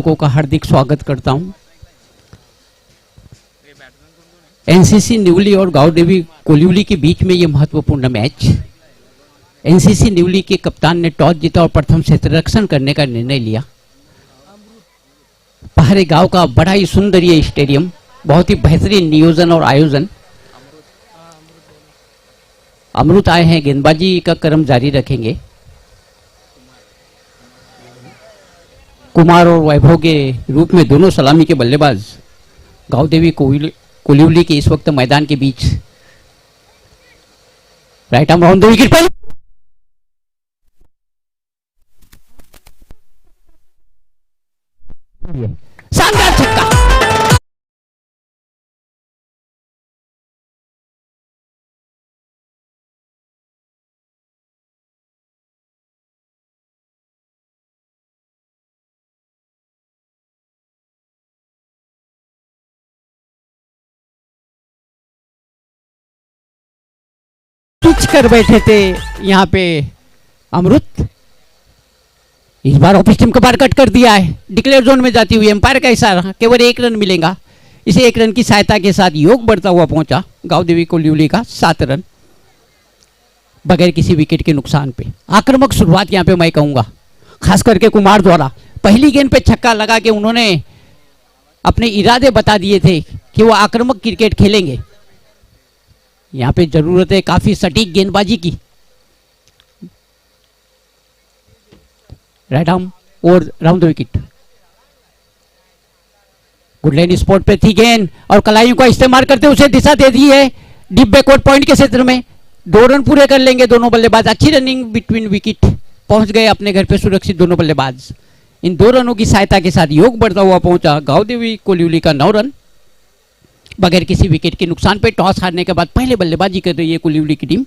लोगों का हार्दिक स्वागत करता हूं। एनसीसी न्यूली और गांव देवी कोलिवली के बीच में यह महत्वपूर्ण मैच। एनसीसी न्यूली के कप्तान ने टॉस जीता और प्रथम क्षेत्ररक्षण करने का निर्णय लिया। पहाड़ी गांव का बड़ा ही सुंदर ये स्टेडियम, बहुत ही बेहतरीन नियोजन और आयोजन। अमृत आए हैं, गेंदबाजी का क्रम जारी रखेंगे। कुमार और वैभव के रूप में दोनों सलामी के बल्लेबाज गांव देवी कोलिवली के इस वक्त मैदान के बीच। Right arm round the wicket पर शानदार छक्का। स्विच कर बैठे थे यहाँ पे अमृत। इस बार ऑफिस टीम का बार कट कर दिया है। डिक्लेयर जोन में जाती हुई एम्पायर का इशारा, केवल 1 रन मिलेगा। इसे 1 रन की सहायता के साथ योग बढ़ता हुआ पहुंचा गांव देवी कोलिवली का 7 रन बगैर किसी विकेट के नुकसान पे। आक्रामक शुरुआत यहाँ पे मैं कहूंगा, खास करके कुमार द्वारा। पहली गेंद पे छक्का लगा के उन्होंने अपने इरादे बता दिए थे कि वो आक्रामक क्रिकेट खेलेंगे। यहाँ पे जरूरत है काफी सटीक गेंदबाजी की। राइट आर्म और round the wicket. Good line spot पे थी गेंद और कलाइयों का इस्तेमाल करते उसे दिशा दे दी है डीप बैकवर्ड पॉइंट के क्षेत्र में। 2 रन पूरे कर लेंगे दोनों बल्लेबाज। अच्छी रनिंग बिटवीन विकेट, पहुंच गए अपने घर पे सुरक्षित दोनों बल्लेबाज। इन 2 रनों की सहायता के साथ योग बढ़ता हुआ पहुंचा गांव देवी कोलिवली का 9 रन बगैर किसी विकेट के नुकसान पे। टॉस हारने के बाद पहले बल्लेबाजी कर रही है कोलिवली की टीम।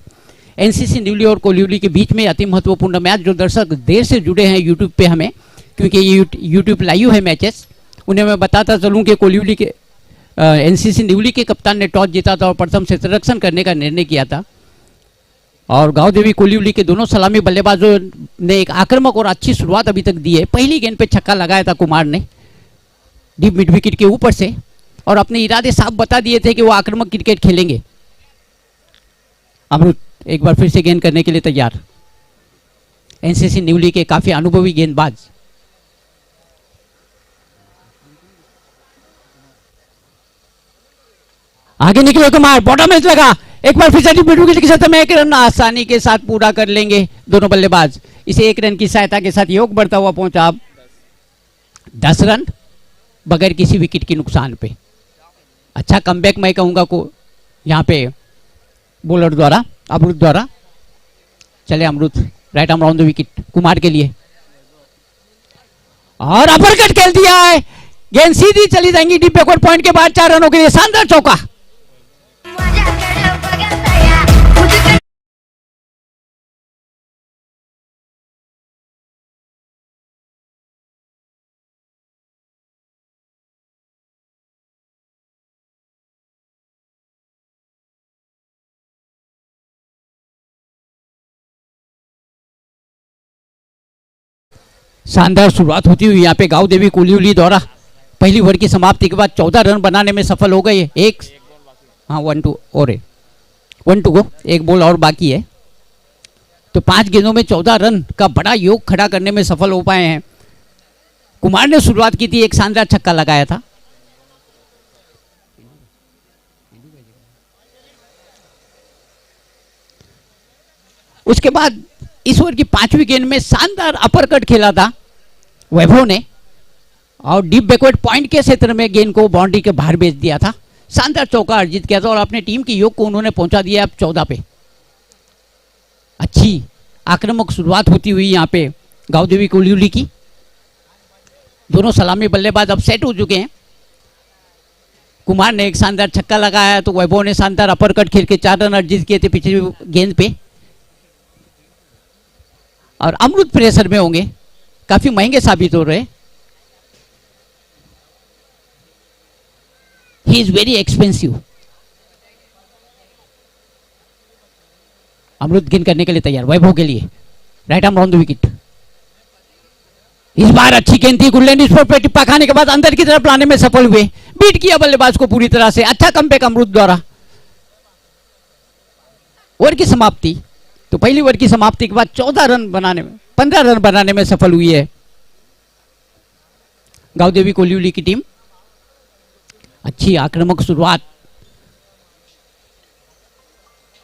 एनसीसी न्यूली और कोलिवली के बीच में अति महत्वपूर्ण मैच। जो दर्शक देर से जुड़े हैं यूट्यूब पे हमें, क्योंकि ये यूट्यूब लाइव है मैचेस, उन्हें मैं बताता चलूं कि कोलिवली के एनसीसी न्यूली के कप्तान ने टॉस जीता था और प्रथम क्षेत्ररक्षण करने का निर्णय किया था। और गांव देवी कोलिवली के दोनों सलामी बल्लेबाजों ने एक आक्रामक और अच्छी शुरुआत अभी तक दी है। पहली गेंद पे छक्का लगाया था कुमार ने डीप मिड विकेट के ऊपर से और अपने इरादे साफ बता दिए थे कि वो आक्रामक क्रिकेट खेलेंगे। अमृत एक बार फिर से गेंद करने के लिए तैयार। एनसीसी न्यूली के काफी अनुभवी गेंदबाज। आगे निकले कुमार, बॉटम में लगा। एक बार फिर से विकेट के साथ में 1 रन आसानी के साथ पूरा कर लेंगे दोनों बल्लेबाज। इसे 1 रन की सहायता के साथ योग बढ़ता हुआ पहुंचा 10 रन बगैर किसी विकेट के नुकसान पे। अच्छा कमबैक मैं कहूंगा को यहाँ पे बॉलर द्वारा, अमृत द्वारा। चले Amrit, right arm round the wicket Kumar के लिए और अपरकट खेल दिया है। गेंद सीधी चली जाएंगी डीप बैकवर्ड पॉइंट के बाद 4 रनों के लिए। शानदार चौका। शानदार शुरुआत होती हुई यहाँ पे गांव देवी कोलिवली द्वारा पहली ओवर की समाप्ति के बाद 14 रन बनाने में सफल हो गए। एक 1-2 और 1-2 गो, 1 बॉल और बाकी है। तो 5 गेंदों में 14 रन का बड़ा योग खड़ा करने में सफल हो पाए हैं। कुमार ने शुरुआत की थी, एक शानदार छक्का लगाया था। उसके बाद इस ओवर की 5वीं गेंद में शानदार अपरकट खेला था वैभव ने और डीप बैकवर्ड पॉइंट के क्षेत्र में गेंद को बाउंड्री के बाहर भेज दिया था। शानदार चौका अर्जित किया था और अपने टीम की योग को उन्होंने पहुंचा दिया अब 14 पे। अच्छी आक्रामक शुरुआत होती हुई यहाँ पे गांव देवी कोलिवली की। दोनों सलामी बल्लेबाज अब सेट हो चुके हैं। कुमार ने एक शानदार छक्का लगाया तो वैभव ने शानदार अपरकट खेल के 4 रन अर्जित किए थे पिछली गेंद पे। और अमृत प्रेशर में होंगे, काफी महंगे साबित हो रहे। He is very expensive. Amrit गेंद करने के लिए तैयार वैभव के लिए। Right arm round the wicket. इस बार अच्छी गेंद थी, गुल्लेन स्पोर्ट पे टिप्पा खाने के बाद अंदर की तरफ लाने में सफल हुए, बीट किया बल्लेबाज को पूरी तरह से। अच्छा कमबैक अमरूद द्वारा। ओवर की समाप्ति, तो पहली ओवर की समाप्ति के बाद 14 रन बनाने में 15 रन बनाने में सफल हुई है गांवदेवी कोलिवली की टीम। अच्छी आक्रामक शुरुआत।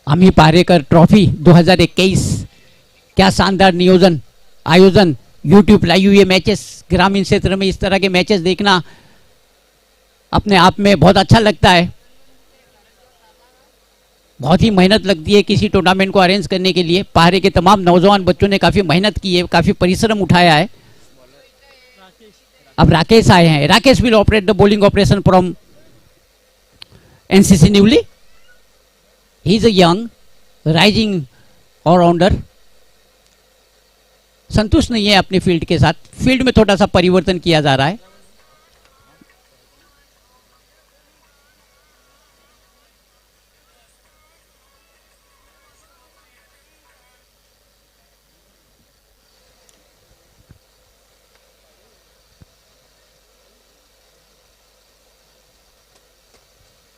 अमी पारेकर ट्रॉफी 2021, क्या शानदार नियोजन आयोजन। यूट्यूब लाइव ये मैचेस, ग्रामीण क्षेत्र में इस तरह के मैचेस देखना अपने आप में बहुत अच्छा लगता है। बहुत ही मेहनत लगती है किसी टूर्नामेंट को अरेंज करने के लिए। पारे के तमाम नौजवान बच्चों ने काफी मेहनत की है, काफी परिश्रम उठाया है। अब राकेश आए हैं। Rakesh will operate the bowling operation from NCC newly. He is a young rising allrounder. संतुष्ट नहीं है अपने फील्ड के साथ। फील्ड में थोड़ा सा परिवर्तन किया जा रहा है।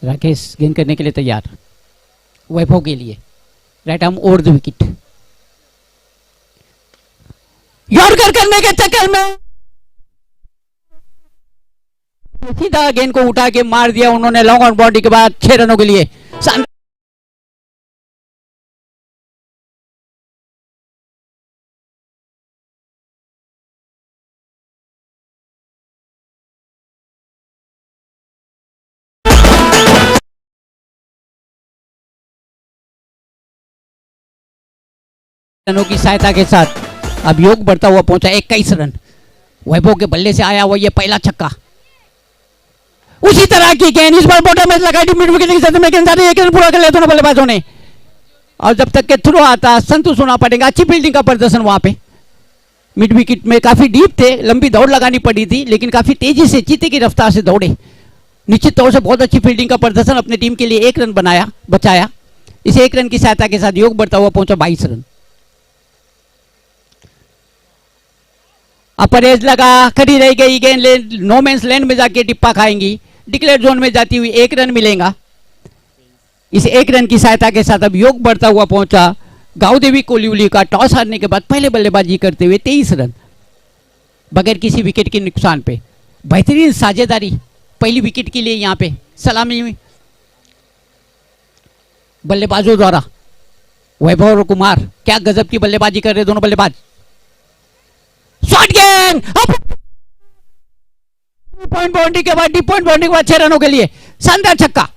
राकेश गेंद करने के लिए तैयार, वैभव के लिए right arm over the wicket. Yorker करने के चक्कर में सीधा गेंद को उठा के मार दिया उन्होंने लॉन्ग ऑन बाउंड्री के बाद 6 रनों के लिए। रनों की सहायता के साथ अब योग बढ़ता हुआ पहुंचा 21 रन। वैभव के बल्ले से आया हुआ ये पहला छक्का। उसी तरह की गेंद इस बार बॉटम में लगाई मिड विकेट की सतह में गेंद एक रन पूरा कर लिया दोनों बल्लेबाजों ने। और जब तक के थ्रो आता संतुष्ट होना पड़ेगा। अच्छी फील्डिंग का प्रदर्शन वहां पे। मिड विकेट में काफी डीप थे, लंबी दौड़ लगानी पड़ी थी, लेकिन काफी तेजी से चीते की रफ्तार से दौड़े। निश्चित तौर से बहुत अच्छी फील्डिंग का प्रदर्शन, अपने टीम के लिए 1 रन बनाया, बचाया। इस 1 रन की सहायता के साथ योग बढ़ता हुआ पहुंचा 22 रन। अपर एज लगा, खड़ी रह गई गेंद नो मैंस लैंड में जाके टिप्पा खाएंगी। डिक्लेयर जोन में जाती हुई 1 रन मिलेगा। इस 1 रन की सहायता के साथ अब योग बढ़ता हुआ पहुंचा गांवदेवी कोलिवली का। टॉस हारने के बाद पहले बल्लेबाजी करते हुए 23 रन बगैर किसी विकेट के नुकसान पे। बेहतरीन साझेदारी पहली विकेट के लिए यहां पे सलामी बल्लेबाजों द्वारा। वैभव और कुमार क्या गजब की बल्लेबाजी कर रहे दोनों बल्लेबाज। शॉट गेंद पॉइंट बाउंड्री के बाद, डीप पॉइंट बाउंड्री के बाद 6 रनों के लिए शानदार छक्का।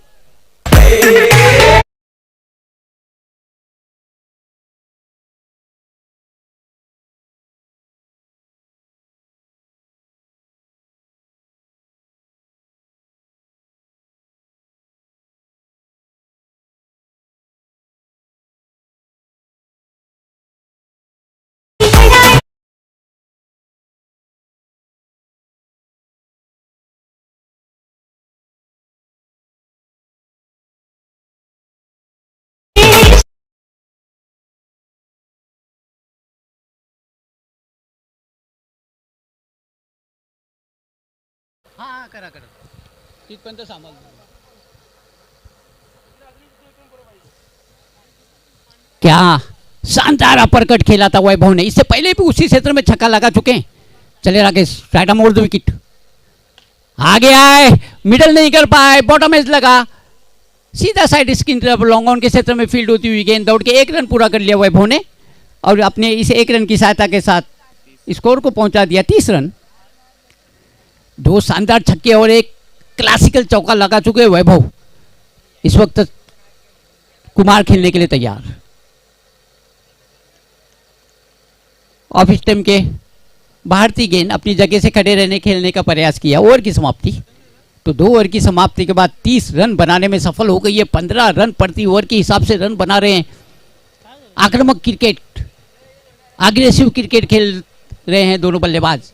हाँ करा तिथपर्यंत सांभाळ। क्या शानदार अपरकट खेला था वैभव ने। इससे पहले भी उसी क्षेत्र में छक्का लगा चुके हैं। चले Rakesh right arm over the wicket. आगे आए, मिडल नहीं कर पाए, बॉटम एज लगा, सीधा साइड स्किन तरफ लॉन्ग ऑन के क्षेत्र में फील्ड होती हुई गेंद दौड़ के 1 रन पूरा कर लिया वैभव ने। और अपने इस 1 रन की सहायता के साथ स्कोर को पहुंचा दिया 30 रन। 2 शानदार छक्के और एक क्लासिकल चौका लगा चुके वैभव। इस वक्त कुमार खेलने के लिए तैयार। ऑफ स्टंप के भारतीय गेंद अपनी जगह से खड़े रहने खेलने का प्रयास किया। ओवर की समाप्ति, तो 2 ओवर की समाप्ति के बाद 30 रन बनाने में सफल हो गई है। 15 रन प्रति ओवर के हिसाब से रन बना रहे हैं। आक्रामक क्रिकेट, अग्रेसिव क्रिकेट खेल रहे हैं दोनों बल्लेबाज।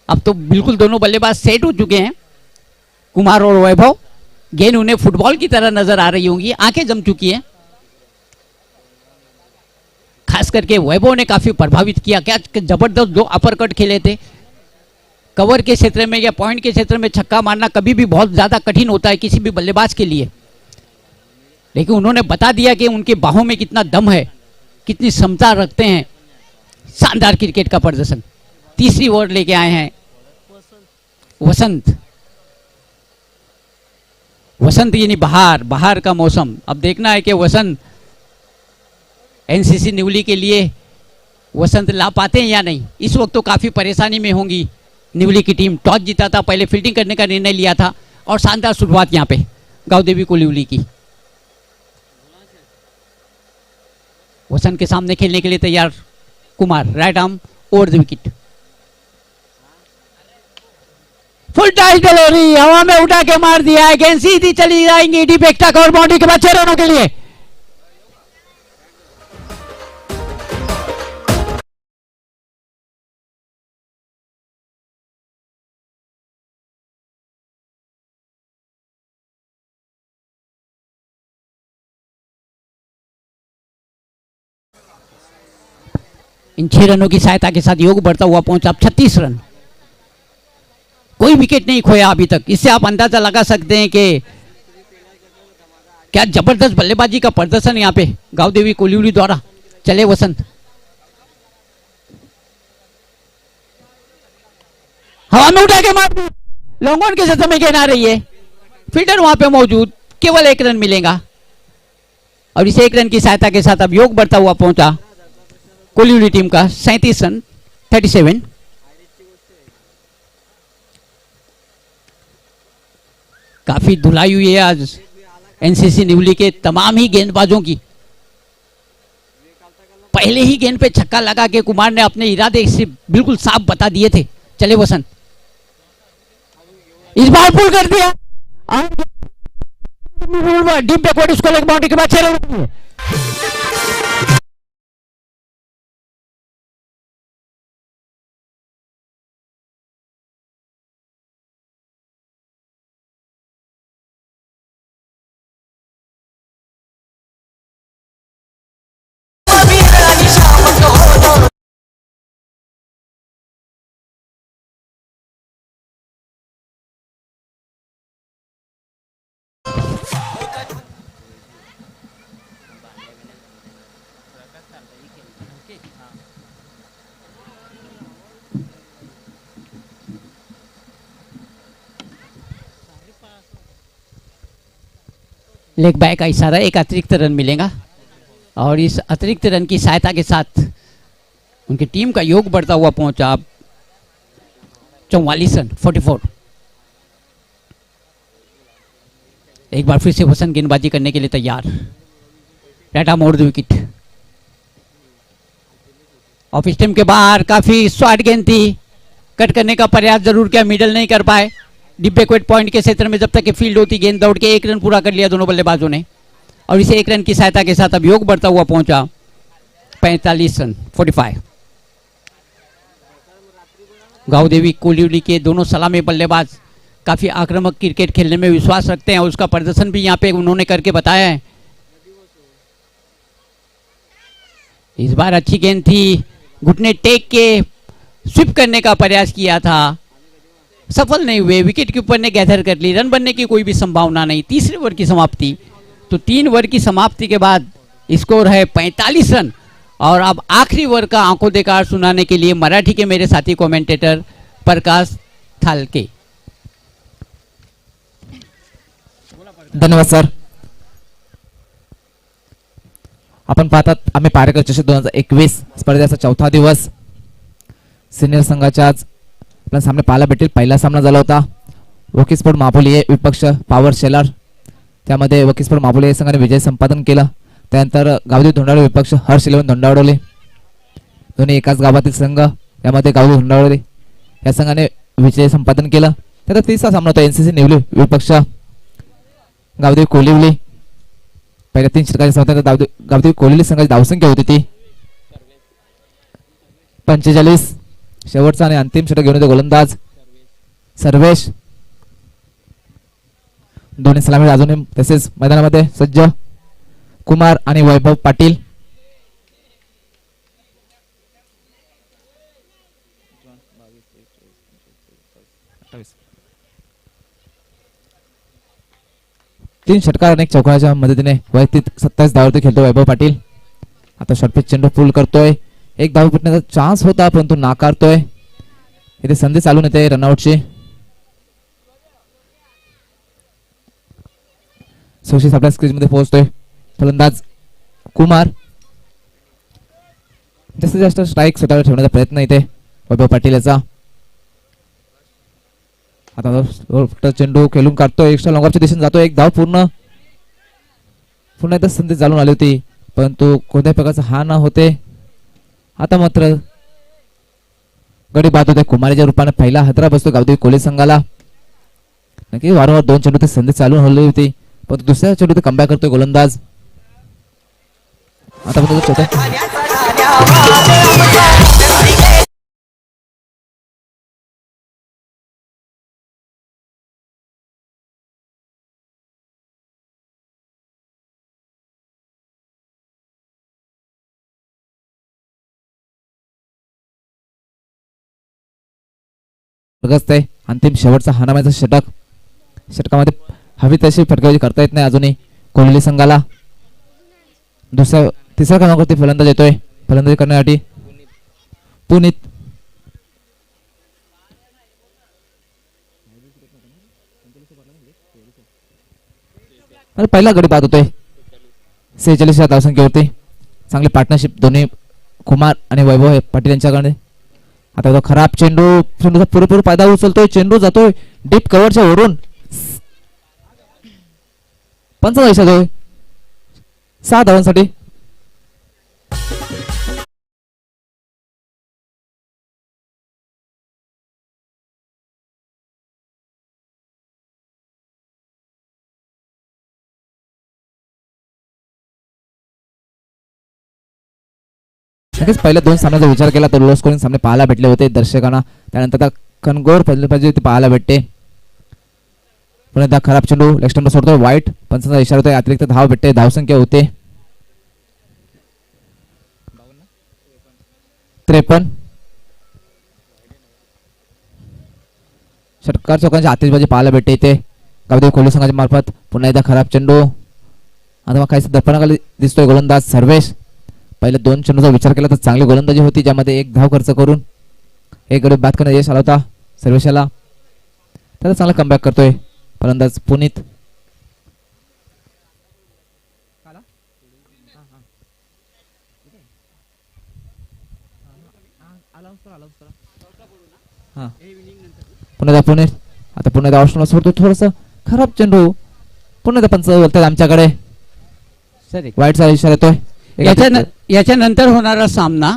अब तो बिल्कुल दोनों बल्लेबाज सेट हो चुके हैं, कुमार और वैभव। गेंद उन्हें फुटबॉल की तरह नजर आ रही होंगी, आंखें जम चुकी हैं। खास करके वैभव ने काफी प्रभावित किया। क्या जबरदस्त दो अपर कट खेले थे। कवर के क्षेत्र में या पॉइंट के क्षेत्र में छक्का मारना कभी भी बहुत ज्यादा कठिन होता है किसी भी बल्लेबाज के लिए, लेकिन उन्होंने बता दिया कि उनके बाहों में कितना दम है, कितनी क्षमता रखते हैं। शानदार क्रिकेट का प्रदर्शन। तीसरी ओवर लेके आए हैं वसंत। वसंत यानी बहार, बहार का मौसम। अब देखना है कि वसंत एनसीसी न्यूली के लिए वसंत ला पाते हैं या नहीं। इस वक्त तो काफी परेशानी में होंगी न्यूली की टीम। टॉस जीता था, पहले फील्डिंग करने का निर्णय लिया था और शानदार शुरुआत यहाँ पे गावदेवी कोलिवली की। वसंत के सामने खेलने के लिए तैयार Kumar, right arm over the wicket. Full tight delivery, हवा में उठा के मार दिया है। गेंद सीधी चली जाएंगी डीप एक्स्ट्रा कवर बाउंड्री के बाद 6 रनों के लिए। इन 6 रनों की सहायता के साथ योग बढ़ता हुआ पहुंचा अब 36 रन। कोई विकेट नहीं खोया अभी तक। इससे आप अंदाजा लगा सकते हैं कि क्या जबरदस्त बल्लेबाजी का प्रदर्शन यहाँ पे गावदेवी कोलिवली द्वारा। चले वसंत, हवा में उठा के मार, लॉन्ग ऑन के क्षेत्र में गेंद आ रही है। फील्डर वहां पे मौजूद, केवल 1 रन मिलेगा और इस 1 रन की सहायता के साथ अब योग बढ़ता हुआ पहुंचा कोलिवली टीम का 37 रन 37। काफी धुलाई हुई है आज एनसीसी न्यूली के तमाम ही गेंदबाजों की। पहले ही गेंद पे छक्का लगा के कुमार ने अपने इरादे से बिल्कुल साफ बता दिए थे। चले वसंत, इस बार पुल कर दिया। डीप बैकवर्ड उसको लेग बाउंड्री के बाद 6 रन। लेग बाय का इशारा, एक अतिरिक्त रन मिलेगा और इस अतिरिक्त रन की सहायता के साथ उनकी टीम का योग बढ़ता हुआ पहुंचा 44 रन 44। एक बार फिर से वसंत गेंदबाजी करने के लिए तैयार। Right arm over the wicket. Off stump के बाहर काफी शॉर्ट गेंद थी, कट करने का प्रयास जरूर किया, मिडल नहीं कर पाए। डीप बैकवर्ड पॉइंट के क्षेत्र में जब तक फील्ड होती गेंद दौड़ के 1 रन पूरा कर लिया दोनों बल्लेबाजों ने और इसे 1 रन की सहायता के साथ अब योग बढ़ता हुआ पहुंचा 45 रन 45। गावदेवी कोलिवली के दोनों सलामी बल्लेबाज काफी आक्रामक क्रिकेट खेलने में विश्वास रखते हैं और उसका प्रदर्शन भी यहाँ पे उन्होंने करके बताया है। इस बार अच्छी गेंद थी, घुटने टेक के स्विप करने का प्रयास किया था, सफल नहीं हुए। विकेट कीपर ने गैदर कर ली, रन बनने की कोई भी संभावना नहीं। तीसरे ओवर की समाप्ति, तो 3 ओवर की समाप्ति के बाद स्कोर है 45 रन और अब आखिरी ओवर का आंखों देखा सुनाने के लिए मराठी के मेरे साथी कमेंटेटर प्रकाश थालके। धन्यवाद सर। आपण पाहतात आम्ही पारेकर चषक 2021 स्पर्धेचा 4था दिवस। सिनियर संघाच्या आज आपल्या सामने पाहायला भेटेल। पहिला सामना झाला होता वकीस्पोर्ट मापोली विपक्ष पॉवर शेलर, त्यामध्ये वकीस्पोर्ट मापोली संघाने विजय संपादन केला। त्यानंतर गावदेवी धोंडावडे विपक्ष हर्ष 11 धोंडावडे, दोन्ही एकाच गावातील संघ, यामध्ये गावदेवी धोंडावडे या संघाने विजय संपादन केला। त्यानंतर तिसरा सामना होता एनसीसी न्यूली विपक्ष गावदेवी कोलिवली। पहिल्या 3 षटकांच्या सामन्यात गावदेवी कोलिवली संघाची धावसंख्या होती ती 45। शेवटचा आणि अंतिम षटक घेऊन येतो गोलंदाज सर्वेश। दोन्ही सलामी अजूनही तसेच मैदानामध्ये सज्ज कुमार आणि वैभव पाटील। तीन षटकार आणि एक चौकाच्या मदतीने वैयक्तिक 27 धावावरती खेळतो वैभव पाटील. आता षटपीत चेंडू पूल करतोय. एक धाव पिटण्याचा चान्स होता परंतु नाकारतोय. इथे संधी चालून येते रनआउटची. सुशीष आपल्या स्क्रीन मध्ये पोहोचतोय. फलंदाज कुमार. जास्तीत जास्त स्ट्राईक स्वतःला ठेवण्याचा प्रयत्न इथे वैभव पाटील याचा. आता चेंडू खेळून काढतोय. एक्स्ट्रा लॉंगऑफच्या दिशेने जातो. एक धाव पुन्हा एकदा संधी चालून आली होती परंतु कोणत्याही प्रकारचा हा न होते. आता मात्र गडी बाद होते. कुमारीच्या रूपाने पहिला हादरा बसतो गावदेवी कोली संघाला. नक्की वारंवार दोन चेंडू ते संधी चालून हल्ली होती पण दुसऱ्या चेंडू ते कमबॅक करतोय गोलंदाज. आता अंतिम शेवटचा हाणामारीचा षटक. षटकामध्ये हवी तशी फटकावजी करता येत नाही अजूनही कोहली संघाला. तिसऱ्या क्रमांकावरती फलंदाज येतोय. फलंदाजी करण्यासाठी पुनीत. पहिला गडी बाद होतोय 46 या धावसंख्येवरती. चांगली पार्टनरशिप दोन्ही कुमार आणि वैभव पाटील यांच्याकडे. आता तो खराब चेंडूचा पुरेपूर फायदा उचलतोय. चेंडू जातोय डीप कव्हरच्या वरून. पंचाचा इशारा 6 धावांसाठी. नक्कीच पहिल्या दोन सामन्याचा विचार केला तर लो स्कोरिंग सामने पाहायला भेटले होते दर्शकांना. त्यानंतर कणगोर फलंदाजी पाहायला भेटते. पण एकदा खराब चेंडू लेग स्टंपला सोडतोय. वाईट पंचाचा इशारा होतोय. अतिरिक्त धाव भेटते. धावसंख्या होते 53. षटकार चौकांची आतिषबाजी पाहायला भेटते इथे गावदेवी कोहली संघाच्या मार्फत. पुन्हा एकदा खराब चेंडू. आता मग काहीच दर्पणाखाली दिसतोय गोलंदाज सर्वेश. पहिले दोन चेंडूचा विचार केला तर चांगली गोलंदाजी होती ज्यामध्ये एक धाव खर्च करून एक गडी बाद करण्यात यश आला होता सर्वेशाला. त्याला चांगला कमबॅक करतोय फलंदाज पुनीत. पुन्हा पुणे. आता पुन्हा एकदा ऑप्शनला सोडतो. थोडस खराब चेंडू. पुन्हा एकदा पंच बोलतात आमच्याकडे. वाईटचा इशारा येतोय. याच्यानंतर होणारा सामना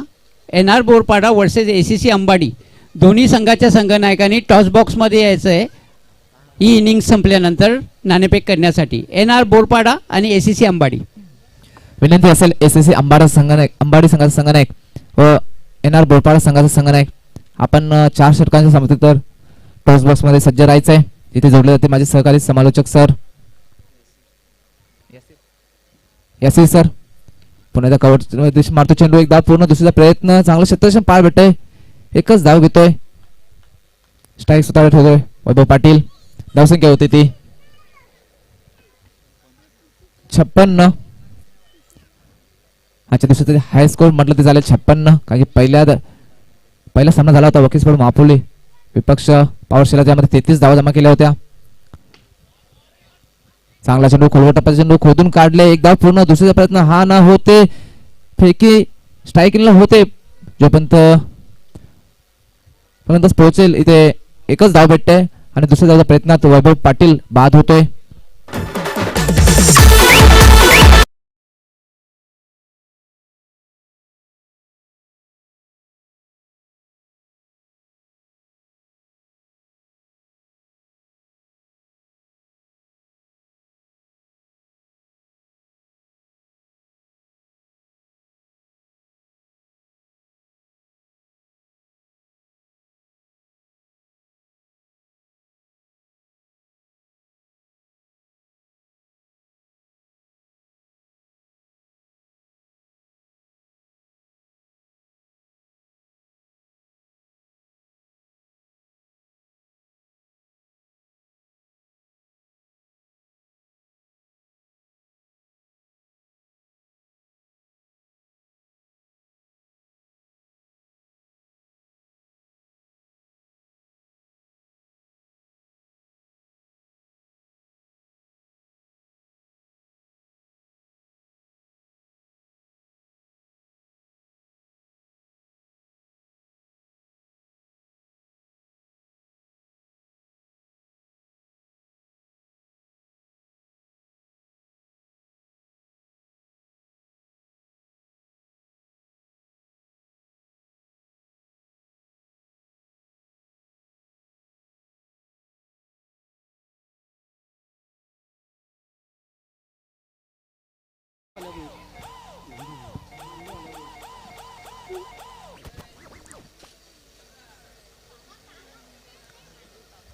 NR बोरपाडा वर्सेस ACC अंबाडी. दोन्ही संघाच्या संघनायकांनी टॉस बॉक्स मध्ये यायचं आहे ही इनिंग संपल्यानंतर नाणेफेक करण्यासाठी. NR बोरपाडा आणि ACC अंबाडी. विनंती असेल ACC अंबाडी संघाचा संघनायक व NR बोरपाडा संघाचा संघनायक आपण 4 षटकांच्या समाप्ती तर टॉस बॉक्स मध्ये सज्ज राहायचंय. इथे जोडले जाते माझे सहकारी समालोचक सर यासी सर. पुन्हा एकदा कव्हर मारतो चेंडू. एकदा पूर्ण दुसरीचा प्रयत्न. चांगलं क्षेत्ररक्षण पार भेटतंय. एकच धाव घेतोय. स्ट्राईक स्वतःला ठेवतोय वैभव पाटील. धावसंख्या होती ती 56. आजच्या दिवसात हाय स्कोर म्हटलं ते झाले 56. कारण की पहिला सामना झाला होता वकील स्पोर्ट महापोली विपक्ष पॉवर शेला ज्यामध्ये 33 धावा जमा केल्या होत्या. चांगला चेंडू खोलवर टप्प्याचा चेंडू खोदून काढले. एक धाव पूर्ण. दुसऱ्याचा प्रयत्न हा ना होते. फेकी स्ट्राईकिंगला होते जोपर्यंत पोहोचेल इथे एकच धाव भेटते आणि दुसऱ्या धावचा प्रयत्नात वैभव पाटील बाद होतोय.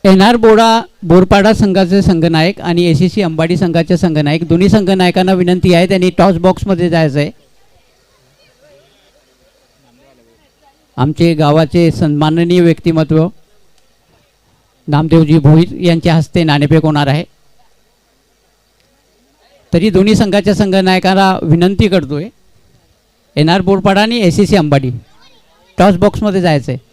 एनआर बोरपाडा संघाचे संघनायक आणि एसीसी अंबाडी संघाचे संघनायक दोन्ही संघनायकांना विनंती आहे त्यांनी टॉस बॉक्समध्ये जायचं आहे. आमचे गावाचे सन्माननीय व्यक्तिमत्व नामदेवजी भोईर यांच्या हस्ते नाणेफेक होणार आहे. तरी दोन्ही संघाच्या संघनायकांना विनंती करतोय एनआर बोरपाडा आणि एसीसी अंबाडी टॉस बॉक्समध्ये जायचं आहे.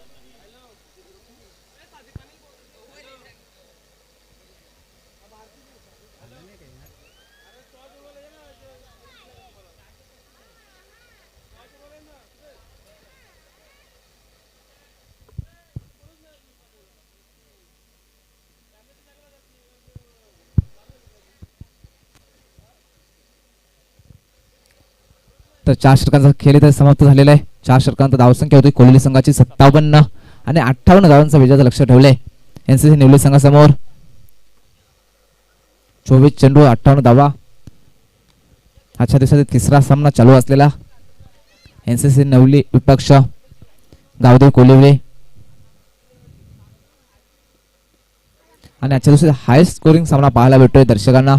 तर 4 षटकांचा खेळ इथे समाप्त झालेला आहे. 4 षटकांत धावसंख्या होती कोहली संघाची 57 आणि 58 धावांचा विजयाचं लक्ष ठेवले एनसीसी निवली संघासमोर. 24 चेंडू 58 धावा. आजच्या दिवसाचा तिसरा सामना चालू असलेला एनसीसी नवली विपक्ष गावदेव कोलिवळे आणि आजच्या दिवशी हायस्ट स्कोरिंग सामना पाहायला भेटतोय दर्शकांना.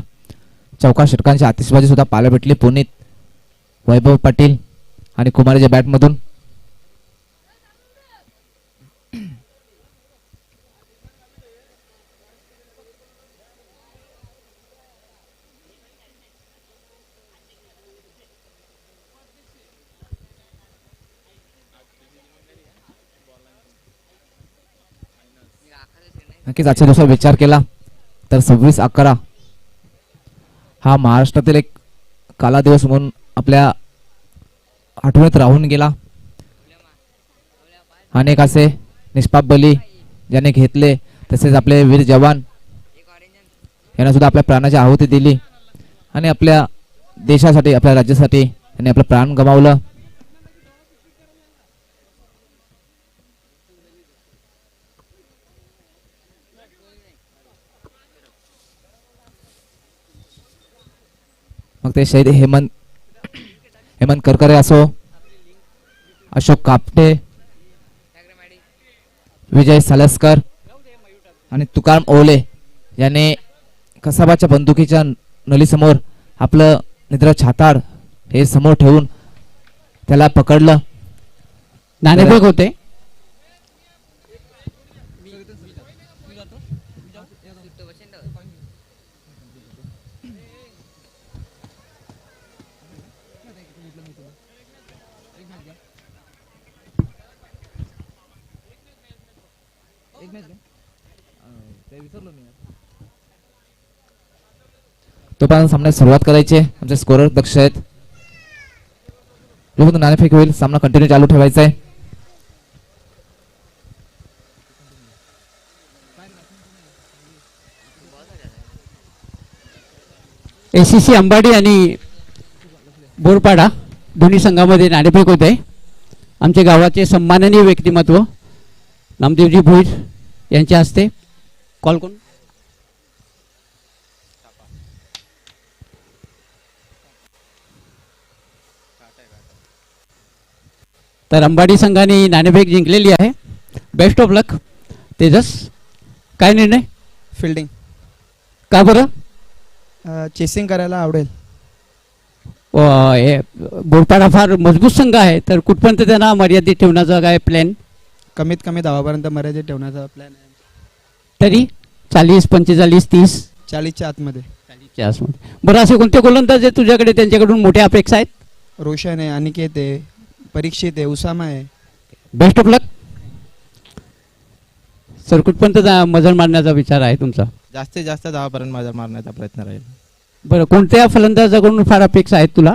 चौका षटकांची आतिषबाजी सुद्धा पाहायला भेटली. पुनीत वैभव पाटील आणि कुमारीच्या बॅटमधून. नक्कीच आजच्या दिवसात विचार केला तर 26/11 हा महाराष्ट्रातील एक काला दिवस म्हणून आपल्या आठवणीत राहून गेला. अनेक असे निष्पाप बली ज्याने घेतले तसेच आपले वीर जवान यांना सुद्धा आपल्या प्राणाची आहुती दिली आणि आपल्या देशासाठी आपल्या राज्यासाठी त्यांनी आपलं प्राण गमावलं. मग ते शहीद हेमंत करकरे असो, अशोक कापटे, विजय सालस्कर आणि तुकाराम ओले याने कसाबाच्या बंदुकीच्या नलीसमोर आपलं निद्र छाताड हे समोर ठेवून त्याला पकडलं. नाणेफेक होते. तोपर्यंत सामन्यात सुरुवात करायची. आमचे स्कोरर दक्ष आहेत. जोपर्यंत नाणेफेक होईल सामना कंटिन्यू चालू ठेवायचा आहे. एसीसी अंबाडी आणि बोरपाडा दोन्ही संघामध्ये नाणेफेक होत आहे. आमच्या गावाचे सन्माननीय व्यक्तिमत्व नामदेवजी भोईर यांच्या हस्ते कॉल करून तर अंबाडी संघाने नाणेफेक जिंकलेली आहे. बेस्ट ऑफ लक. तेजस, काय निर्णय? फिल्डिंग. का बरं? चेसिंग करायला आवडेल. हे बोरपाडा फार मजबूत संघ आहे तर कुठपर्यंत त्यांना मर्यादित ठेवण्याचा काय प्लॅन? कमीत कमी धावापर्यंत मर्यादित ठेवण्याचा प्लॅन आहे. तरी 40, 45, 30? 40च्या आतमध्ये. 40च्या आसमध्ये. बरं, असे कोणते गोलंदाज आहे तुझ्याकडे त्यांच्याकडून मोठ्या अपेक्षा आहेत? रोशन आहे, अनिकेत आहे, परीक्षित आहे, उसामा आहे. Best of luck. सर, कुठपर्यंत मजल मारण्याचा विचार आहे तुमचा? जास्तीत जास्त धावापर्यंत मजल मारण्याचा प्रयत्न राहील. बरं, कोणत्या फलंदाजाकडून फार अपेक्षा आहेत तुला?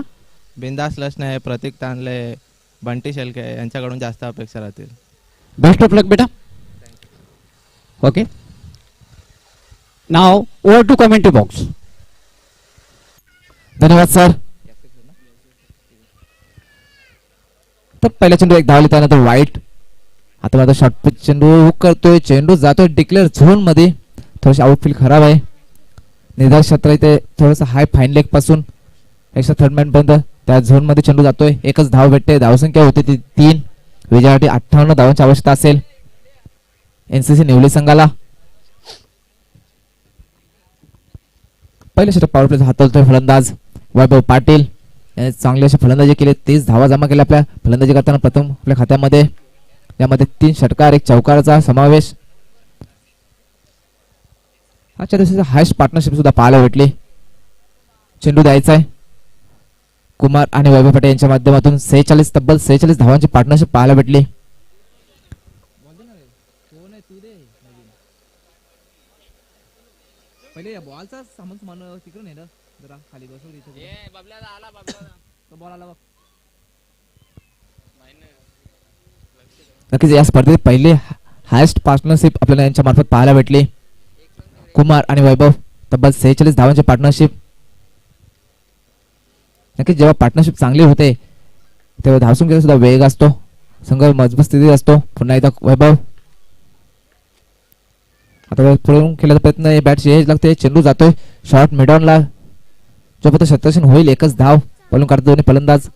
बिंदास लसने आहे, प्रतीक तांदले, बंटी शेलके यांच्याकडून जास्त अपेक्षा राहतील. बेस्ट ऑफ लक बेटा. Okay, now over to commentary box. धन्यवाद सर. तर पहिला चेंडू एक धावली त्यानंतर वाईट. आता माझा शॉर्ट पिच चेंडू हुक करतोय. चेंडू जातोय डिक्लेअर झोन मध्ये. थोडीशी आउटफील्ड खराब आहे. निर्धारित क्षेत्र इथे थोडंसं हाय फाईन लेग पासून एक्स्ट्रा थर्ड मॅन पर्यंत त्या झोन मध्ये चेंडू जातोय. एकच धाव भेटते. धावसंख्या होते ती 3. विजयासाठी 58 धावांची आवश्यकता असेल एनसीसी निवली संघाला. पहिले षटक पॉवर प्ले हातवतोय फलंदाज वैभव पाटील याने चांगली अशी फलंदाजी केली. 30 धावा जमा केल्या आपल्या फलंदाजी करताना प्रथम आपल्या खात्यामध्ये. यामध्ये 3 षटकार 1 चौकाराचा समावेश. आजच्या दिवसाची हायस्ट पार्टनरशिप सुद्धा पाहायला भेटली. चेंडू द्यायचा आहे कुमार आणि वैभव पाटील यांच्या माध्यमातून 46 तब्बल 46 धावांची पार्टनरशिप पाहायला भेटली. पहिले या बॉलचा सामान तिकडे नाही जरा खाली बसव बॉल आला बघ. नक्कीच या स्पर्धेत पहिली हायस्ट पार्टनरशिप आपल्याला यांच्या मार्फत पाहायला भेटली. कुमार आणि वैभव तब्बल 46 धावांची पार्टनरशिप. नक्कीच जेव्हा पार्टनरशिप चांगली होते तेव्हा धावसंख्येचा सुद्धा वेग असतो. संघ मजबूत स्थितीत असतो. पुन्हा एकदा वैभव आता पुढे खेळायचा प्रयत्न बॅट एज लागते. चेंडू जातोय शॉर्ट मिडॉनला जोपर्यंत शतरक्षण होईल. एकच धाव पळून काढतो दोन्ही फलंदाज.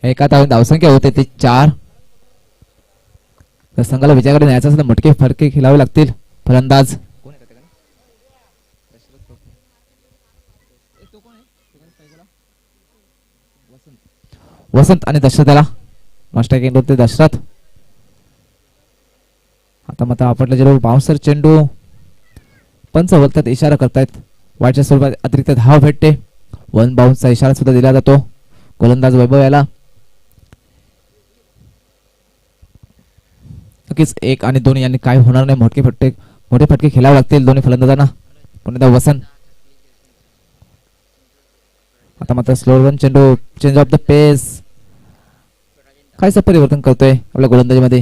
एका धावसंख्या होते ती 4. तर संघाला विजयाकडे न्यायचा असेल तर मोठे फरके खेळावे लागतील. फलंदाज वसंत आणि दशरथाला मास्टर होते दशरथ. आता मात्र आपटला जरूर बाउन्सर चेंडू. पंच वळतात इशारा करतायत. वाईटच्या स्वरूपात अतिरिक्त धाव भेटते. 1 बाउन्सचा इशारा सुद्धा दिला जातो. गोलंदाज वैभव याला. नक्कीच 1 आणि 2 यांनी काय होणार नाही. मोठे फटके खेळावे लागतील दोन्ही फलंदाजांना. पुन्हा वसंत आता मात्र स्लो रन चेंडू. चेंज ऑफ द पेस. कायचं परिवर्तन करतोय आपल्या गोलंदाजीमध्ये.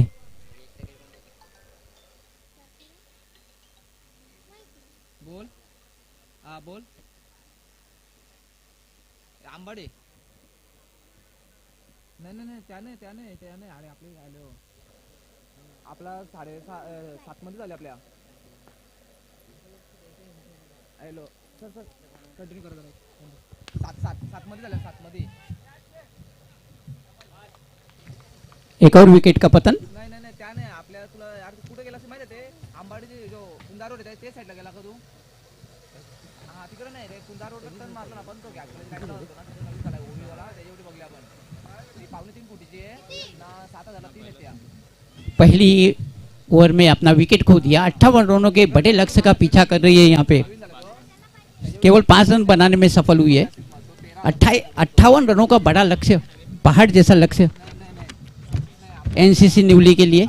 बोल हा बोल आंबाडे. नाही त्याने अरे आपले आलो आपला 7:30 मध्ये झाले आपल्या. हॅलो सर कंटिन्यू करत 7 मध्ये झाल्या 7 मध्ये. एक और विकेट का पतन. नाही त्या नाही आपल्या तुला यार कुठे गेला असं माहिती आहे ते आंबाडीचे जो कुंदार रोड आहे ते साईडला गेला का तू. हा तिकडे नाही रे कुंदार रोड टर्न मारला ना आपण तो गॅस होतो ना नवीन झाला ओवीवाला त्याच्यावरती बघले आपण. ती 3.5 फुटीची आहे ना 7,003 येते या. पहली ओवर में अपना विकेट खो दिया. 58 रनों के बड़े लक्ष्य का पीछा कर रही है यहाँ पे. केवल 5 रन बनाने में सफल हुई है. 58 रनों का बड़ा लक्ष्य, पहाड़ जैसा लक्ष्य एनसीसी न्यूली के लिए.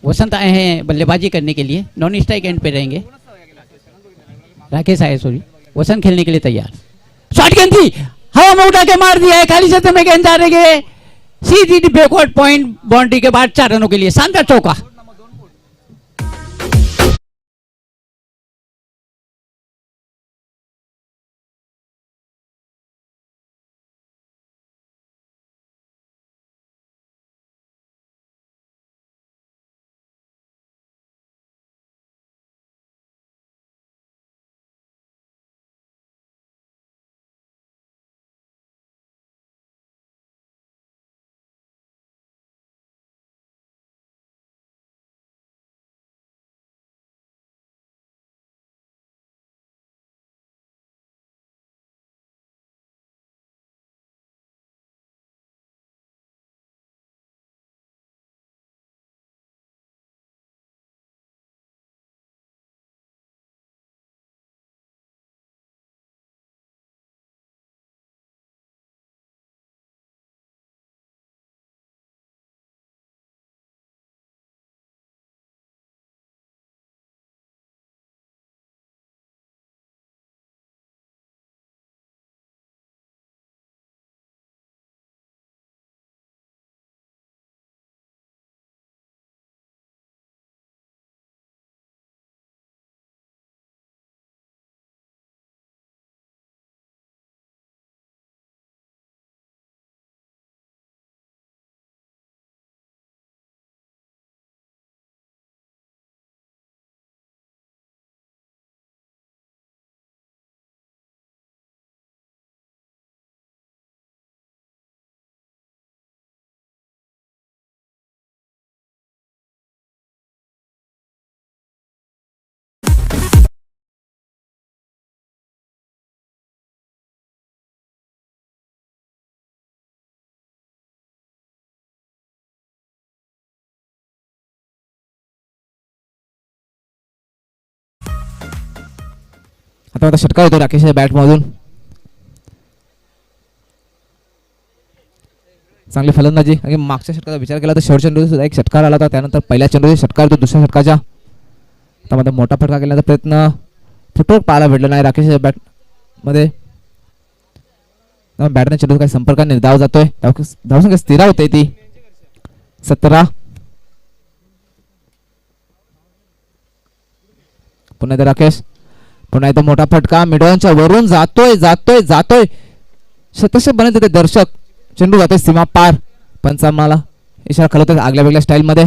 वसंत आए हैं बल्लेबाजी करने के लिए. नॉन स्ट्राइक एंड पे रहेंगे. राकेश आए सॉरी. वसंत खेलने के लिए तैयार. शॉट गेंद थी हवा में उठा के मार दिया है. खाली क्षेत्र में गेंद जा रही है सीधी बैकवर्ड पॉइंट बाउंड्री के बाद 4 रनों के लिए. शानदार चौका. आता षटकार येतो राकेशच्या बॅट मधून. चांगली फलंदाजी. आणि मागच्या षटकाचा विचार केला तर शेवटच्या चेंडूत सुद्धा एक षटकार आला होता. त्यानंतर पहिल्या चेंडूचा षटकार येतो दुसऱ्या षटकाच्या. आता मध्ये मोठा फटका केल्याचा प्रयत्न फुटवर्क पाहायला भेटला नाही राकेशच्या बॅट मध्ये. बॅटने चेंडू काही संपर्काने धाव जातोय. धावसंख्या स्थिर होते ती 17. पुन्हा एकदा राकेश. पुन्हा एकदा मोठा फटका मिडॉनच्या वरून जातोय जातोय जातोय. शतशः बनत होते दर्शक. चेंडू जातोय सीमा पार. पंचांना इशारा कळवतोय आगल्या वेगळ्या स्टाईल मध्ये.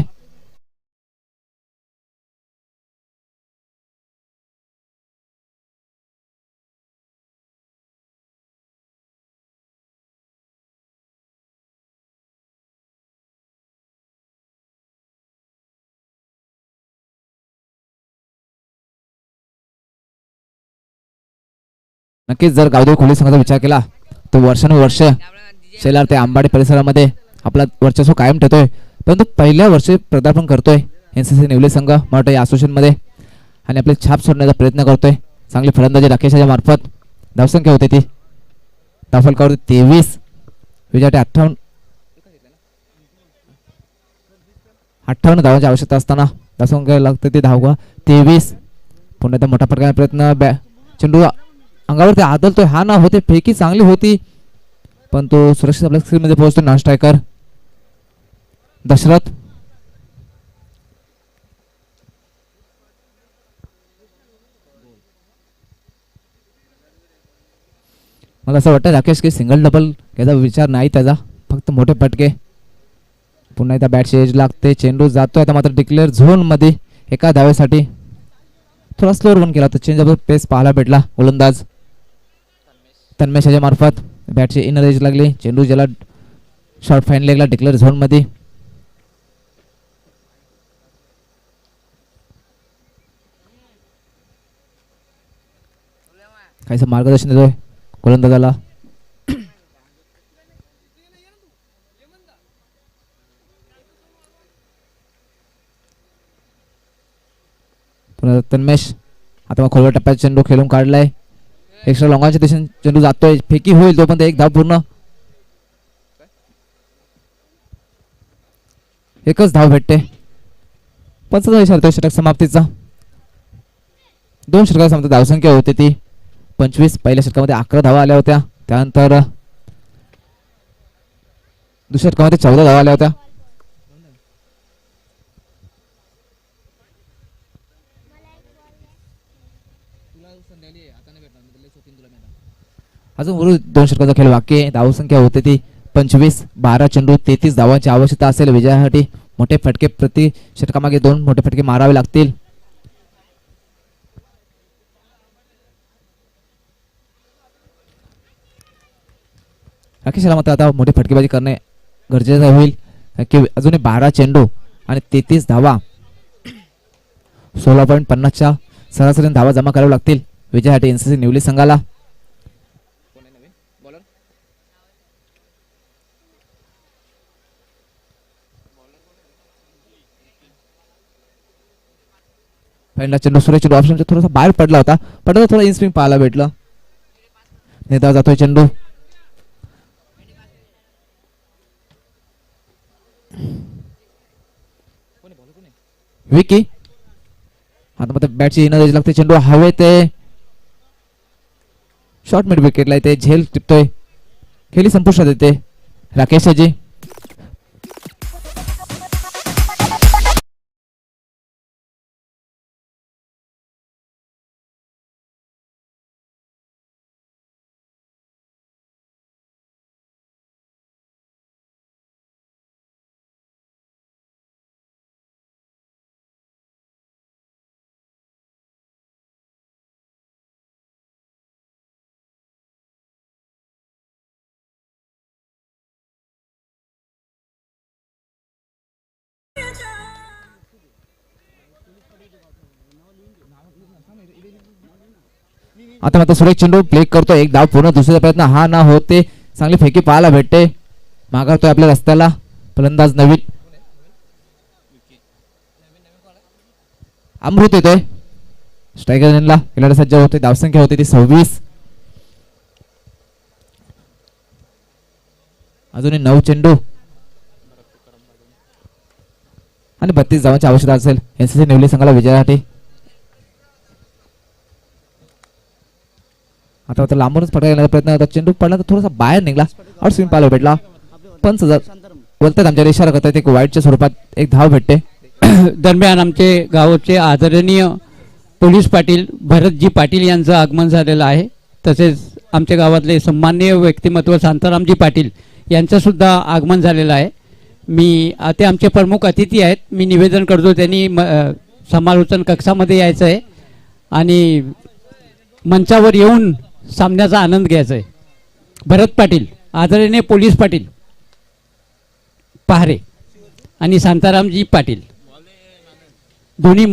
नक्कीच जर गावदेवी खोली संघाचा विचार केला तर वर्षानुवर्ष शेलार ते आंबाडी परिसरामध्ये आपला वर्चस्व कायम ठेवतोय. परंतु पहिल्या वर्षी पदार्पण करतोय एनसीसी निवली संघ मराठा या असोसिएशन मध्ये आणि आपली छाप सोडण्याचा प्रयत्न करतोय. चांगली फलंदाजी राकेशच्या मार्फत. धावसंख्या होते ती धावफलकावर 23. विजयासाठी 58 धावांची आवश्यकता असताना धावसंख्या लागते ती धावा 23. पुन्हा एकदा मोठा फटका प्रयत्न. चेंडू अंगावरती आदलतोय. हा ना होते फेकी चांगली होती पण तो सुरक्षित आपल्या स्क्रीन मध्ये पोहोचतो नॉन स्ट्रायकर दशरथ. मला असं वाटतं राकेश की सिंगल डबल याचा विचार नाही त्याचा. फक्त मोठे फटके. पुन्हा एकदा बॅटची एज लागते. चेंडू जातोय आता मात्र डिक्लेअर झोन मध्ये एका धावेसाठी. थोडा स्लोअर रन केला तर चेंज ऑफ पेस पाहायला भेटला गोलंदाज तन्मेश याच्या मार्फत. बॅटची इनर एज लागली. चेंडू ज्याला शॉर्ट फाईन लेगला डिक्लेअर झोन मध्ये. काहीसं मार्गदर्शन देतोय गोलंदाजाला. पुन्हा तन्मेश आता मग खोलवर टप्प्यात चेंडू खेळून काढलाय. एक्स्ट्रा लॉंगाच्या दिशेने चेंडू जातोय. फेकी होईल तो पण एक धाव पूर्ण. एकच धाव भेटते. 5चा इशारा षटक समाप्तीचा. 2 षटकात समाप्त धावसंख्या होती ती 25. पहिल्या षटकामध्ये 11 धावा आल्या होत्या. त्यानंतर दुसऱ्या षटकामध्ये 14 धावा आल्या होत्या. अजून उर्वरित 2 षटकाचा खेळ बाकी आहे. धावसंख्या होते ती 25. 12 चेंडू 33 धावांची आवश्यकता असेल विजयासाठी. मोठे फटके प्रति षटकामागे 2 मोठे फटके मारावे लागतील. राकेशला मात्र आता मोठी फटकेबाजी करणे गरजेचं होईल की अजूनही 12 चेंडू आणि 33 धावा 16.50च्या सरासरी धावा जमा कराव्या लागतील विजयासाठी एनसीसी निवली संघाला. पहिला चेंडू सुरेश चेंडू ऑप्शन थोडासा बाहेर पडला होता. पण थोडा इनस्विंग पाहायला भेटलं. नेता जातोय चेंडू. विकी आता मात्र बॅटची इनर एज लागते. चेंडू हवे ते शॉर्ट मिड विकेटला येते. झेल टिपतोय. खेळी संपुष्टात येते. राकेश जी आता मात्र सुरेश चेंडू प्ले करतो. एक धाव पूर्ण. दुसरा प्रयत्न हा ना होते. चांगली फेकी पाहायला भेटते. माघारतोय आपल्या रस्त्याला फलंदाज नवीन. अमृत येतोय. स्ट्रायकर लाईनला खेळाडू सज्ज होते. धावसंख्या होती ती 26. अजूनही 9 चेंडू आणि 32 धावांची आवश्यकता असेल एनसीसी नेवली संघाला विजयासाठी. आता आता लांबूनच फटका घेण्याचा प्रयत्न होता. चेंडू पडला तर थोडासा बाहेर निघाला. आउट स्विंग पाहायला भेटला. पंच बोलतात आमच्याकडे इशारा करतात एक वाईटच्या स्वरूपात एक धाव भेटते. दरम्यान आमचे गावचे आदरणीय पोलीस पाटील भरतजी पाटील यांचं आगमन झालेलं आहे. तसेच आमच्या गावातले सन्माननीय व्यक्तिमत्व शांतारामजी पाटील यांचं सुद्धा आगमन झालेलं आहे. मी ते आमचे प्रमुख अतिथी आहेत. मी निवेदन करतो त्यांनी समालोचन कक्षामध्ये यायचं आहे आणि मंचावर येऊन सामन्याचा आनंद घ्यायचा आहे. भरत पाटील आदरणीय पोलीस पाटील पहारे आणि शांतारामजी पाटील दोन्ही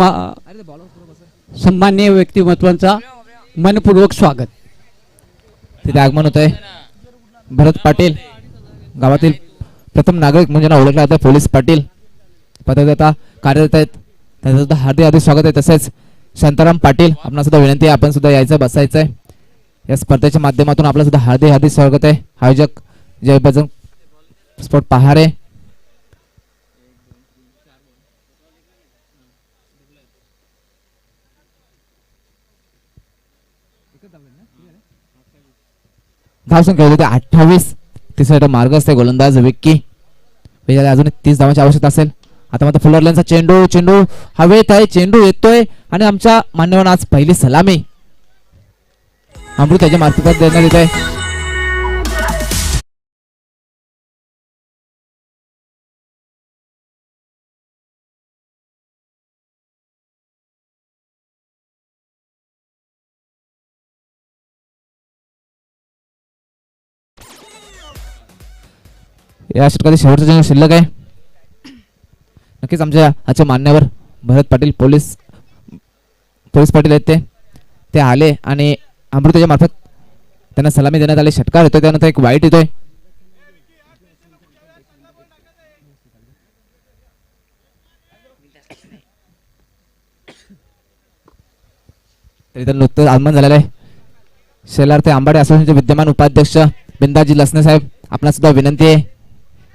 सन्माननीय व्यक्तिमत्वांचा मनपूर्वक स्वागत. तिथे आगमन होत आहे. भरत पाटील गावातील प्रथम नागरिक म्हणजे नाव ओळखला जातं पोलीस पाटील पदव्याता कार्यरत आहेत. त्यांचं सुद्धा हार्दिक हार्दिक स्वागत आहे. तसेच शांताराम पाटील आपणाला सुद्धा विनंती आहे आपण सुद्धा यायचं बसायचं आहे. या स्पर्धेच्या माध्यमातून आपलं सुद्धा हार्दिक हार्दिक स्वागत आहे. आयोजक जय बजरंग स्पोर्ट पहारे. धावसंख्या होती 28. तिसरा मार्ग असते गोलंदाज विक्की. अजून 30 धावांची आवश्यकता असेल. आता मात्र फुलर लाईनचा चेंडू हवेत आहे. चेंडू येतोय आणि आमच्या मान्यवरांना आज पहिली सलामी अमृत त्याच्या मार्फत देण्यात येत आहे. या षटकातील शेवटचा चेंडू शिल्लक आहे. नक्कीच आमच्या आजच्या मान्यवर भरत पाटील पोलीस पाटील आहेत ते आले आणि अमृताच्या मार्फत त्यांना सलामी देण्यात आली. षटकार येतोय त्यानंतर एक वाईट येतोय. तरी नुकतंच आगमन झालेलं आहे. शेलार ते आंबाडे असोसिएशनचे विद्यमान उपाध्यक्ष बिंदाजी लसने साहेब आपणाला सुद्धा विनंती आहे.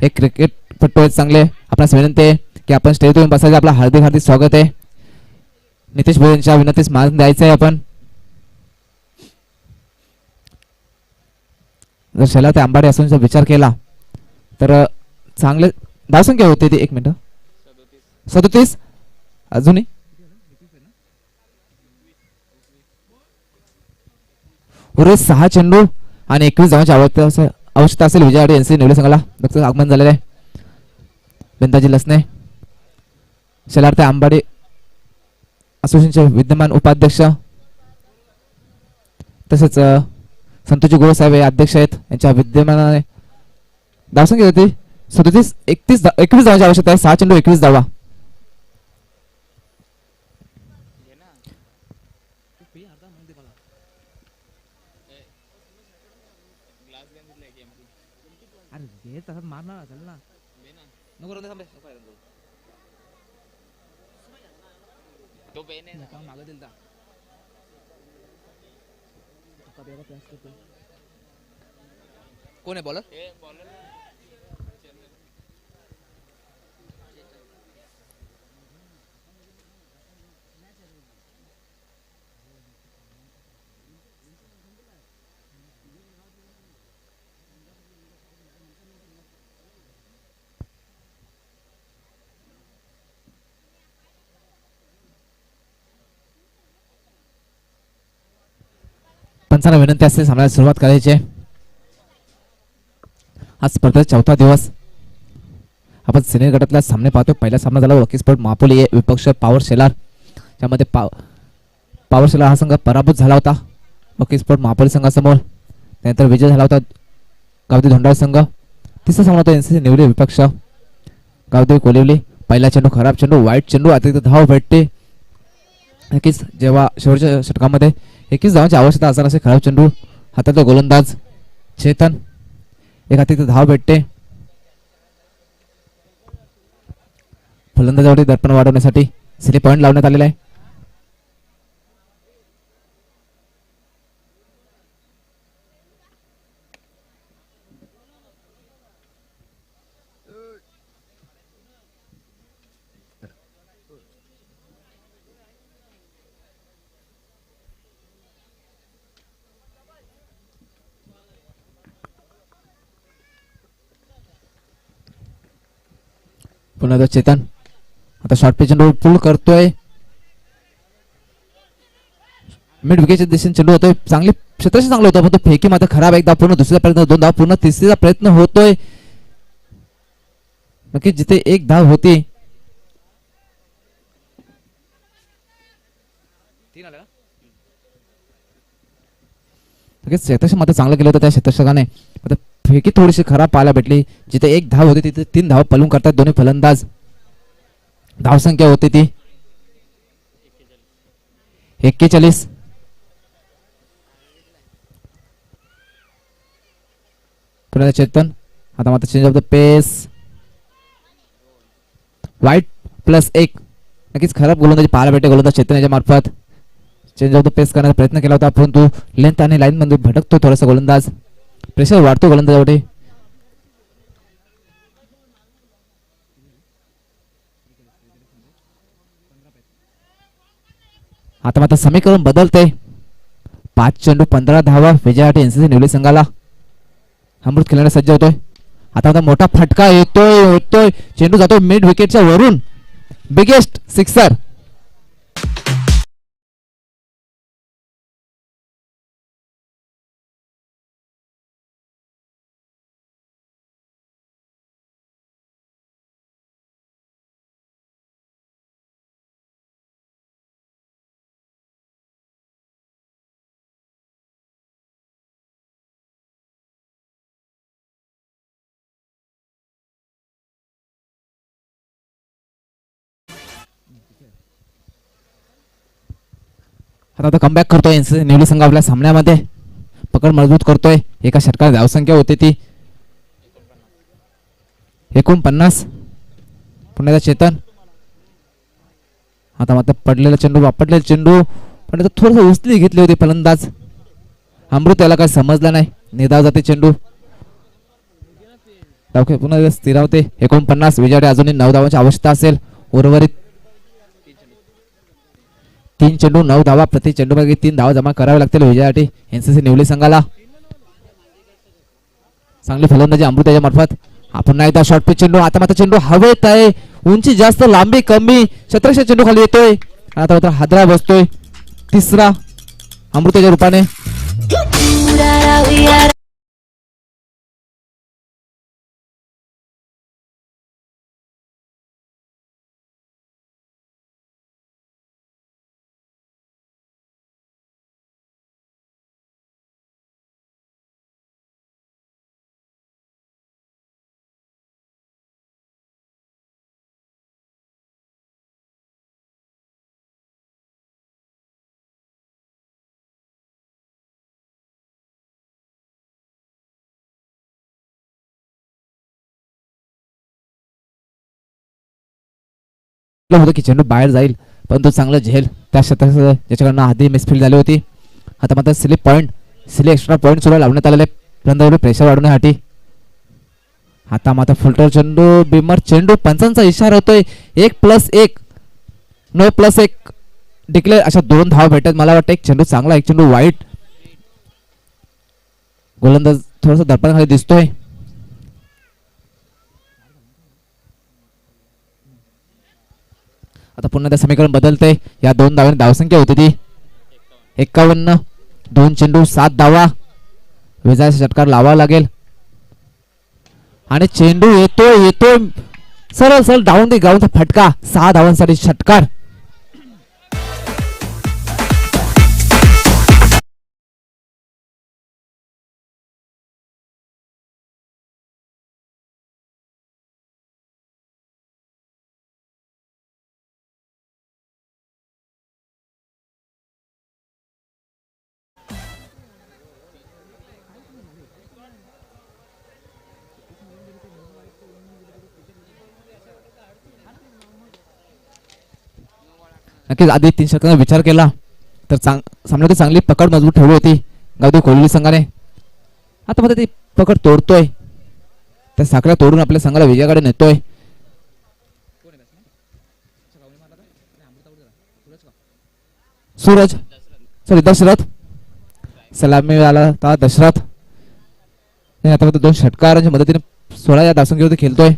एक क्रिकेटपटू आहेत चांगले. आपणास विनंती आहे की आपण स्टेजवर येऊन बसायचं. आपलं हार्दिक हार्दिक स्वागत आहे. नितेश भोई यांच्या विनंतीस मान द्यायचं आहे आपण. जर शेलार ते आंबाडे असोसिएशनचा विचार केला तर चांगले धावसंख्या होते ती 1 मिनिट 37. अजूनही उर्वरित 6 चेंडू आणि 21 धावांची आवश्यकता असेल विजयासाठी एनसी नेवले संघाला. नुकतंच आगमन झालेलं आहे. बिंदाजी लसने शेलार ते आंबाडे असोसिएशनचे विद्यमान उपाध्यक्ष तसेच संतोषजी गोळे साहेब हे अध्यक्ष आहेत. यांच्या विद्यमानाने धावसंख्या होती 37. 21 धावांची आवश्यकता आहे. 6 चेंडू 21 धावा. कोण आहे बॉलर? पंचांना विनंती असते सामन्याला सुरुवात करायची आहे. आज स्पर्धेचा 4था दिवस. आपण सिनियर गटातला सामने पाहतो. पहिला सामना झाला वकील स्पोर्ट मापोली विपक्ष पॉवर शेलार. त्यामध्ये पॉवर शेलार हा संघ पराभूत झाला होता वकील स्पोर्ट मापोली संघासमोर. त्यानंतर विजय झाला होता गावदेवी धोंडाळ संघ. तिसरा सामना होता एनसीसी निवली विपक्ष गावदेवी कोलिवली. पहिला चेंडू खराब चेंडू वाईट चेंडू अतिरिक्त धाव भेटते. नक्कीच जेव्हा शेवटच्या षटकामध्ये 21 धावांची आवश्यकता असणार असे खराब चेंडू हातातला गोलंदाज चेतन एक अतिरिक्त धाव भेटते. फलंदाजावरती दर्पण वाढवण्यासाठी सिली पॉईंट लावण्यात आलेला आहे. पुन्हा एकदा चेतन आता शॉर्ट पिच चेंडू पुल करतोय मिड विकेटच्या दिशेने चेंडू होतोय चांगली क्षेत्रशी चांगलं होतं पण तो फेकी मात्र खराब एकदा पूर्ण दुसऱ्या प्रयत्न 2 धाव पूर्ण तिसरीचा प्रयत्न होतोय नक्की जिथे 1 धाव होती क्षेत्रक्षक मात्र चांगलं केलं होतं त्या क्षेत्रक्षकाने आता फेकी थोडीशी खराब पाहायला भेटली जिथे 1 धाव होती तिथे 3 धाव पलून करतात दोन्ही फलंदाज धावसंख्या होती ती 41 पुन्हा चेतन आता मात्र चेंज ऑफ द पेस वाईट +1 नक्कीच खराब गोलंदाजी पाहायला भेटे गोलंदाज चेतन याच्या मार्फत चेंज ऑफ द पेस करण्याचा प्रयत्न केला होता परंतु लेंथ आणि लाईन मध्ये भटकतो थोडासा गोलंदाज प्रेशर वाढतो गोलंदाजावर आता मात्र समीकरण बदलते 5 चेंडू 15 धावा विजयासाठी एनसीसी निवली संघाला अमृत खेळण्यास सज्ज होतोय आता मोठा फटका येतोय चेंडू जातो मिड विकेटच्या वरून बिगेस्ट सिक्सर आता कमबॅक करतोय एनसीसी निवली संघ आपल्या सामन्यामध्ये पकड मजबूत करतोय एका षटकार धावसंख्या होती ती 49 पुन्हा चेतन आता मात्र पडलेला चेंडू वापरलेला चेंडू पण थोडस उचली घेतली होती फलंदाज अमृत याला काही समजला नाही निधाव जाते चेंडू पुन्हा स्थिरावते 49 विजयासाठी अजूनही 9 धावांची आवश्यकता असेल उर्वरित 3 चेंडू 9 धावा प्रति चेंडू मागे 3 धावा जमा करावे लागतील विजयासाठी एनसीसी निवली संघाला चांगली फलंदाजी अमृत याच्या मार्फत पुन्हा एकदा शॉर्ट पिच चेंडू आता मात्र चेंडू हवेत आहे उंची जास्त लांबी कमी क्षेत्रक्षक चेंडू खाली येतोय आता मात्र हादरा बसतोय तिसरा अमृताच्या रूपाने होतं की चेंडू बाहेर जाईल पण तो चांगला झेल त्या क्षेत्रात ज्याच्याकडनं आधी मिसफील्ड झाली होती आता मात्र सिले एक्स्ट्रा पॉईंट सुद्धा लावण्यात आलेले फलंदाजावर प्रेशर वाढवण्यासाठी आता मात्र फुलटर चेंडू बिमर चेंडू पंचांचा इशारा होतोय 1+1 नो +1 डिक्लेअर अशा 2 धावा भेटत मला वाटतं एक चेंडू चांगला एक चेंडू वाईट गोलंदाज थोडासा दर्पणाखाली दिसतोय आता पुन्हा त्या समीकरण बदलते या 2 धावांनी धावसंख्या होती ती 51 2 चेंडू 7 धावा विजयाचा षटकार लावावा लागेल आणि चेंडू येतोय सरळ डाऊन दी ग्राउंडचा फटका 6 धावांसाठी षटकार नक्कीच आधी 3 षटकांचा विचार केला तर सामन्यात चांगली पकड मजबूत ठेवली होती गावदेव कोहली संघाने आता मध्ये ती पकड तोडतोय त्या साखळ्या तोडून आपल्या संघाला विजयाकडे नेतोय सूरज सॉरी दशरथ सलामी आला होता दशरथ आता 2 षटकारांच्या मदतीने 16 या धावसंख्येवरती खेळतोय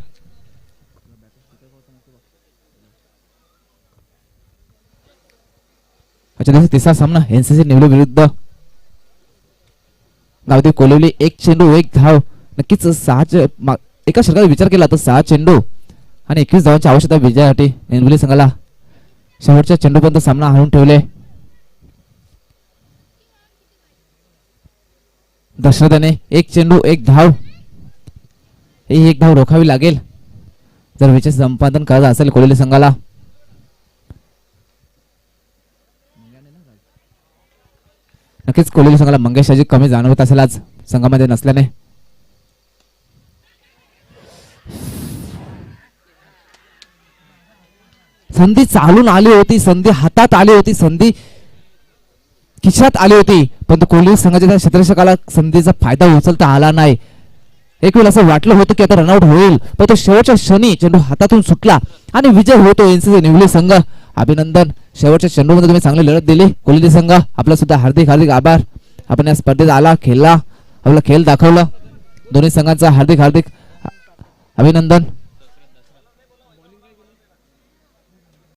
अच्छा तिसरा सामना एनसीसी निवली विरुद्ध गावदेवी कोलिवली. एक चेंडू एक धाव. नक्कीच एका षटकाचा विचार केला तर 6 चेंडू आणि 21 धावांची आवश्यकता विजयासाठी निवली संघाला. शेवटच्या चेंडूपर्यंत सामना हाणून ठेवले. दशरथाने एक चेंडू एक धाव. ही एक धाव रोखावी लागेल जर विजय संपादन करायचं असेल कोलिवली संघाला. नक्कीच कोलिवली संघाला मंगेशाची कमी जाणवत असेल आज संघामध्ये नसल्याने. संधी चालून आली होती, संधी हातात आली होती, संधी खिशात आली होती, पण कोलिवली संघाच्या त्या क्षेत्ररक्षकाला संधीचा फायदा उचलता आला नाही. एक वेळ असं वाटलं होतं की आता रनआउट होईल, पण तो शेवटच्या क्षणी चेंडू हातातून सुटला आणि विजय होतो एनसीसी निवली संघ. अभिनंदन. शेवटच्या चेंडूमध्ये तुम्ही चांगली लढत दिली कोलिवली संघ. आपला सुद्धा हार्दिक हार्दिक आभार. आपण या स्पर्धेत आला, खेळला, आपला खेळ दाखवला. दोन्ही संघांचा हार्दिक हार्दिक अभिनंदन.